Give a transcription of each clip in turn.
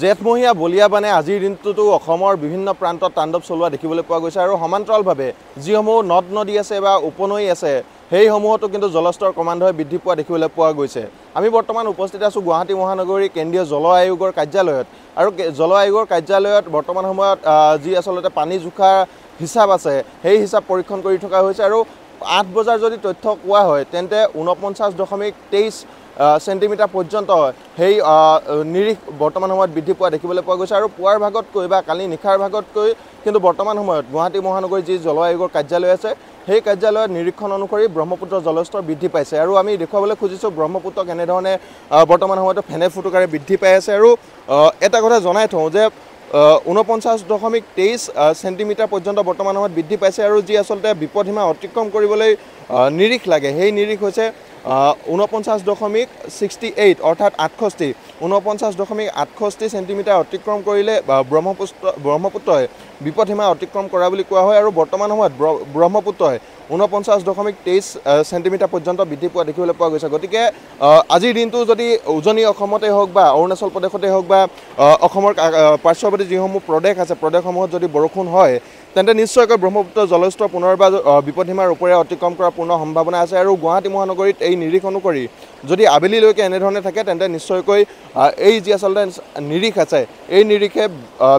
জেঠমহীয়া বলিয়া বানে আজিৰ দিনটোতো অসমৰ বিভিন্ন প্ৰান্তত তাণ্ডৱ চলোৱা দেখিবলৈ পোৱা গৈছে আৰু সমান্তৰালভাৱে যিসমূহ নদ নদী আছে বা উপনৈ আছে সেইসমূহতো কিন্তু জলস্তৰ ক্ৰমান্বয়ে বৃদ্ধি পোৱা দেখিবলৈ পোৱা গৈছে। আমি বৰ্তমান উপস্থিত আছোঁ গুৱাহাটী মহানগৰী কেন্দ্ৰীয় জল আয়োগৰ কাৰ্যালয়ত আৰু জল আয়োগৰ কাৰ্যালয়ত বৰ্তমান সময়ত যি আচলতে পানী জোখা হিচাপ আছে সেই হিচাপ পৰীক্ষণ কৰি থকা হৈছে আৰু 8 বজাৰ যদি তথ্য কোৱা হয় তেন্তে 49.23 সেন্টিমিটাৰ পৰ্যন্ত সেই নিৰিখ বৰ্তমান সময়ত বৃদ্ধি পোৱা দেখিবলৈ পোৱা গৈছে আৰু পুৱাৰ ভাগতকৈ বা কালি নিশাৰ ভাগতকৈ কিন্তু বৰ্তমান সময়ত গুৱাহাটী মহানগৰীৰ যি জল আয়োগৰ কাৰ্যালয় আছে সেই কাৰ্যালয়ৰ নিৰীক্ষণ অনুসৰি ব্ৰহ্মপুত্ৰ জলস্তৰ বৃদ্ধি পাইছে আৰু আমি দেখুৱাবলৈ খুজিছোঁ ব্ৰহ্মপুত্ৰ কেনেধৰণে বৰ্তমান সময়ত ফেনে ফুটুকাৰে বৃদ্ধি পাই আছে আৰু এটা কথা জনাই থওঁ যে 49.23 সেন্টিমিটাৰ পৰ্যন্ত বৰ্তমান সময়ত বৃদ্ধি পাইছে আৰু যি আচলতে বিপদসীমা অতিক্ৰম কৰিবলৈ নিৰিখ লাগে সেই নিৰিখ হৈছে 49.68 অৰ্থাৎ 49.68 সেন্টিমিটাৰ অতিক্ৰম কৰিলে ব্ৰহ্মপুত্ৰই বিপদসীমা অতিক্ৰম কৰা বুলি কোৱা হয় আৰু বৰ্তমান সময়ত ব্ৰহ্মপুত্ৰই 49.23 সেন্টিমিটাৰ পৰ্যন্ত বৃদ্ধি পোৱা দেখিবলৈ পোৱা গৈছে। গতিকে আজিৰ দিনটো যদি উজনি অসমতে হওক বা অৰুণাচল প্ৰদেশতে হওক বা অসমৰ পাৰ্শ্বৱৰ্তী যিসমূহ প্ৰদেশ আছে প্ৰদেশসমূহত যদি বৰষুণ হয় তেন্তে নিশ্চয়কৈ ব্ৰহ্মপুত্ৰ জলস্তৰ পুনৰবাৰ বিপদসীমাৰ ওপৰে অতিক্ৰম কৰাৰ পূৰ্ণ সম্ভাৱনা আছে আৰু গুৱাহাটী মহানগৰীত এই নিৰিখ অনুসৰি যদি আবেলিলৈকে এনেধৰণে থাকে তেন্তে নিশ্চয়কৈ এই যি আচলতে নিৰিখ আছে এই নিৰিখে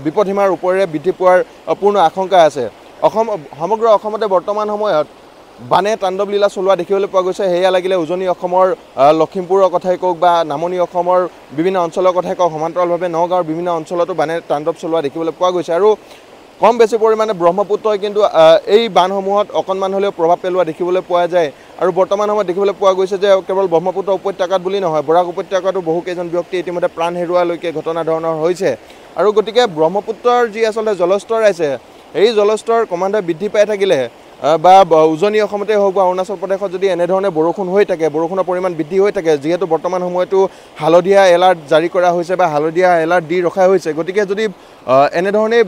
বিপদসীমাৰ ওপৰে বৃদ্ধি পোৱাৰ পূৰ্ণ আশংকা আছে। সমগ্ৰ অসমতে বৰ্তমান সময়ত বানে তাণ্ডৱ লীলা চলোৱা দেখিবলৈ পোৱা গৈছে। সেয়া লাগিলে উজনি অসমৰ লখিমপুৰৰ কথাই কওক বা নামনি অসমৰ বিভিন্ন অঞ্চলৰ কথাই কওক সমান্তৰালভাৱে নগাঁৱৰ বিভিন্ন অঞ্চলতো বানে তাণ্ডৱ চলোৱা দেখিবলৈ পোৱা গৈছে আৰু কম বেছি পৰিমাণে ব্ৰহ্মপুত্ৰই কিন্তু এই বানসমূহত অকণমান হ'লেও প্ৰভাৱ পেলোৱা দেখিবলৈ পোৱা যায় আৰু বৰ্তমান সময়ত দেখিবলৈ পোৱা গৈছে যে কেৱল ব্ৰহ্মপুত্ৰ উপত্যকাত বুলি নহয় বৰাক উপত্যকাতো বহুকেইজন ব্যক্তি ইতিমধ্যে প্ৰাণ হেৰুওৱালৈকে ঘটনা ধৰণৰ হৈছে আৰু গতিকে ব্ৰহ্মপুত্ৰৰ যি আচলতে জলস্তৰ আছে এই জলস্তৰ ক্ৰমান্বয়ে বৃদ্ধি পাই থাকিলে বা উজনি অসমতে হওক বা অৰুণাচল প্ৰদেশত যদি এনেধৰণে বৰষুণ হৈ থাকে বৰষুণৰ পৰিমাণ বৃদ্ধি হৈ থাকে যিহেতু বৰ্তমান সময়তো হালধীয়া এলাৰ্ট জাৰি কৰা হৈছে বা হালধীয়া এলাৰ্ট দি ৰখা হৈছে গতিকে যদি এনেধৰণে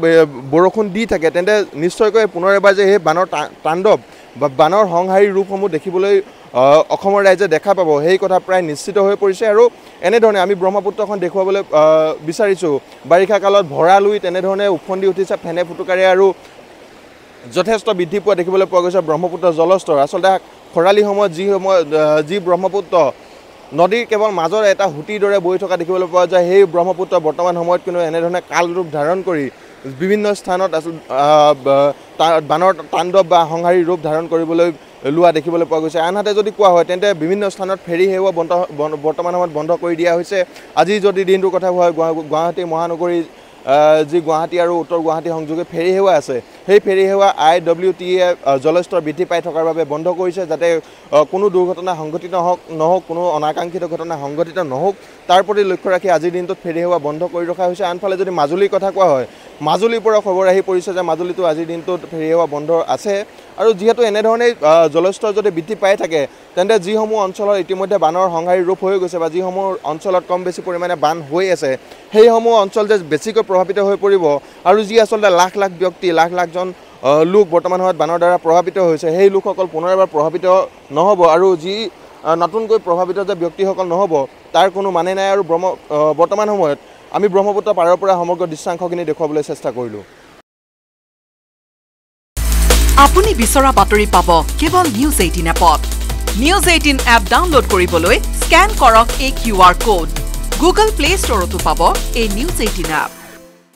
বৰষুণ দি থাকে তেন্তে নিশ্চয়কৈ পুনৰ এবাৰ যে সেই বানৰ তাণ্ডৱ বা বানৰ সংহাৰী ৰূপসমূহ দেখিবলৈ অসমৰ ৰাইজে দেখা পাব সেই কথা প্ৰায় নিশ্চিত হৈ পৰিছে আৰু এনেধৰণে আমি ব্ৰহ্মপুত্ৰখন দেখুৱাবলৈ বিচাৰিছোঁ বাৰিষা কালত ভঁৰালুই তেনেধৰণে উফন্দি উঠিছে ফেনে ফুটুকাৰে আৰু যথেষ্ট বৃদ্ধি পোৱা দেখিবলৈ পোৱা গৈছে ব্ৰহ্মপুত্ৰ জলস্তৰ। আচলতে খৰালি সময়ত যি ব্ৰহ্মপুত্ৰ নদীৰ কেৱল মাজৰ এটা হুটিৰ দৰে বৈ থকা দেখিবলৈ পোৱা যায় সেই ব্ৰহ্মপুত্ৰ বৰ্তমান সময়ত কিন্তু এনেধৰণে কাল ৰূপ ধাৰণ কৰি বিভিন্ন স্থানত বানৰ তাণ্ডৱ বা সংহাৰী ৰূপ ধাৰণ কৰিবলৈ লোৱা দেখিবলৈ পোৱা গৈছে। আনহাতে যদি কোৱা হয় তেন্তে বিভিন্ন স্থানত ফেৰী সেৱা বৰ্তমান সময়ত বন্ধ কৰি দিয়া হৈছে। আজি যদি দিনটোৰ কথা হয় গুৱাহাটী মহানগৰী যি গুৱাহাটী আৰু উত্তৰ গুৱাহাটী সংযোগে ফেৰী সেৱা আছে সেই ফেৰী সেৱা IWTE জলস্তৰ বৃদ্ধি পাই থকাৰ বাবে বন্ধ কৰিছে যাতে কোনো দুৰ্ঘটনা সংঘটিত নহওক কোনো অনাকাংক্ষিত ঘটনা সংঘটিত নহওক তাৰ প্ৰতি লক্ষ্য ৰাখি আজিৰ দিনটোত ফেৰী সেৱা বন্ধ কৰি ৰখা হৈছে। আনফালে যদি মাজুলীৰ কথা কোৱা হয় মাজুলীৰ পৰা খবৰ আহি পৰিছে যে মাজুলীতো আজিৰ দিনটোত ফেৰী সেৱা বন্ধ আছে আৰু যিহেতু এনেধৰণে জলস্তৰ যদি বৃদ্ধি পাই থাকে তেন্তে যিসমূহ অঞ্চলত ইতিমধ্যে বানৰ সংহাৰী ৰূপ হৈ গৈছে বা যিসমূহ অঞ্চলত কম বেছি পৰিমাণে বান হৈ আছে সেইসমূহ অঞ্চল যে বেছিকৈ প্ৰভাৱিত হৈ পৰিব আৰু যি আচলতে লাখ লাখ ব্যক্তি লাখ লাখজন লোক বৰ্তমান সময়ত বানৰ দ্বাৰা প্ৰভাৱিত হৈছে সেই লোকসকল পুনৰ এবাৰ প্ৰভাৱিত নহ'ব আৰু যি নতুনকৈ প্ৰভাৱিত যে ব্যক্তিসকল নহ'ব তাৰ কোনো মানে নাই আৰু বৰ্তমান সময়ত আমি ব্ৰহ্মপুত্ৰ পাৰৰ পৰা সমগ্ৰ দৃশ্যাংশখিনি দেখুৱাবলৈ চেষ্টা কৰিলোঁ। আপুনি বিচৰা বাতৰি পাব কেৱল নিউজ 18 এপত। নিউজ 18 এপ ডাউনলোড কৰিবলৈ স্কেন কৰক এই QR কোড। গুগল প্লে ষ্টৰতো পাব এই নিউজ 18 এপ।